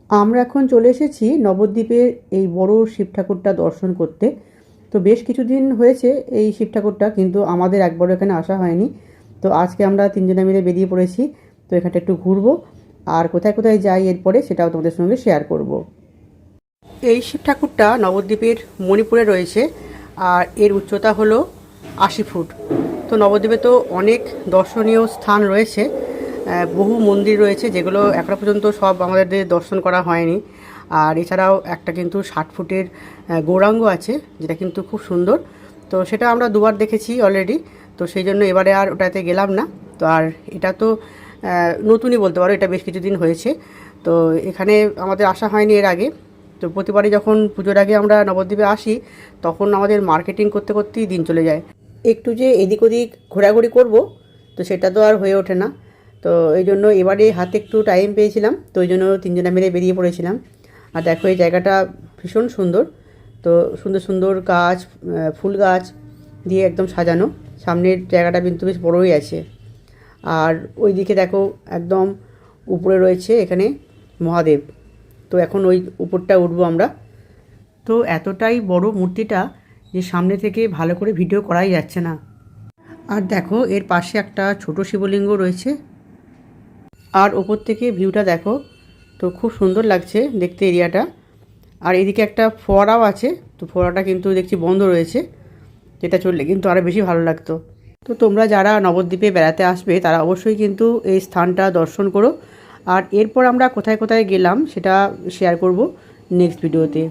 আমরা এখন চলে এসেছি নবদ্বীপের এই বড় শিব ঠাকুরটা দর্শন করতে। তো বেশ কিছুদিন হয়েছে এই শিব ঠাকুরটা, কিন্তু আমাদের একবারও এখানে আসা হয়নি। তো আজকে আমরা তিনজনে মিলে বেরিয়ে পড়েছি। তো এখানটা একটু ঘুরবো, আর কোথায় কোথায় যাই এরপরে সেটাও তোমাদের সঙ্গে শেয়ার করব। এই শিব ঠাকুরটা নবদ্বীপের মণিপুরে রয়েছে, আর এর উচ্চতা হলো 80 ফুট। তো নবদ্বীপে তো অনেক দর্শনীয় স্থান রয়েছে, বহু মন্দির রয়েছে, যেগুলো এখনো পর্যন্ত সব আমাদের দর্শন করা হয়নি। আর এছাড়াও একটা কিন্তু 60 ফুটের গৌরাঙ্গ আছে, যেটা কিন্তু খুব সুন্দর। তো সেটা আমরা দুবার দেখেছি অলরেডি। তো সেই জন্য এবারে আর ওটাতে গেলাম না। তো আর এটা তো নতুনই বলতে পারো, এটা বেশ কিছুদিন হয়েছে। তো এখানে আমাদের আসা হয়নি এর আগে। তো প্রতিবারই যখন পুজোর আগে আমরা নবদ্বীপে আসি, তখন আমাদের মার্কেটিং করতে করতেই দিন চলে যায়। একটু যে এদিক ওদিক ঘোরাঘুরি করব, তো সেটা তো আর হয়ে ওঠে না। তো এই জন্য এবারে হাতে একটু টাইম পেয়েছিলাম, তো ওই জন্য তিনজনে মিলে বেরিয়ে পড়েছিলাম। আর দেখো এই জায়গাটা ভীষণ সুন্দর। তো সুন্দর সুন্দর গাছ, ফুল গাছ দিয়ে একদম সাজানো। সামনের জায়গাটা কিন্তু বেশ বড়ই আছে। আর ওই দিকে দেখো একদম উপরে রয়েছে এখানে মহাদেব। তো এখন ওই উপরটা উঠবো আমরা। তো এতটাই বড় মূর্তিটা যে সামনে থেকে ভালো করে ভিডিও করাই যাচ্ছে না। আর দেখো এর পাশে একটা ছোট শিবলিঙ্গ রয়েছে, আর ওপর থেকে ভিউটা দেখো। তো খুব সুন্দর লাগছে দেখতে এরিয়াটা। আর এদিকে একটা ফোয়ারাও আছে, তো ফোয়ারাটা কিন্তু দেখছি বন্ধ রয়েছে, যেটা চললে কিন্তু আরও বেশি ভালো লাগতো। তো তোমরা যারা নবদ্বীপে বেড়াতে আসবে তারা অবশ্যই কিন্তু এই স্থানটা দর্শন করো। আর এরপর আমরা কোথায় কোথায় গেলাম সেটা শেয়ার করব নেক্সট ভিডিওতে।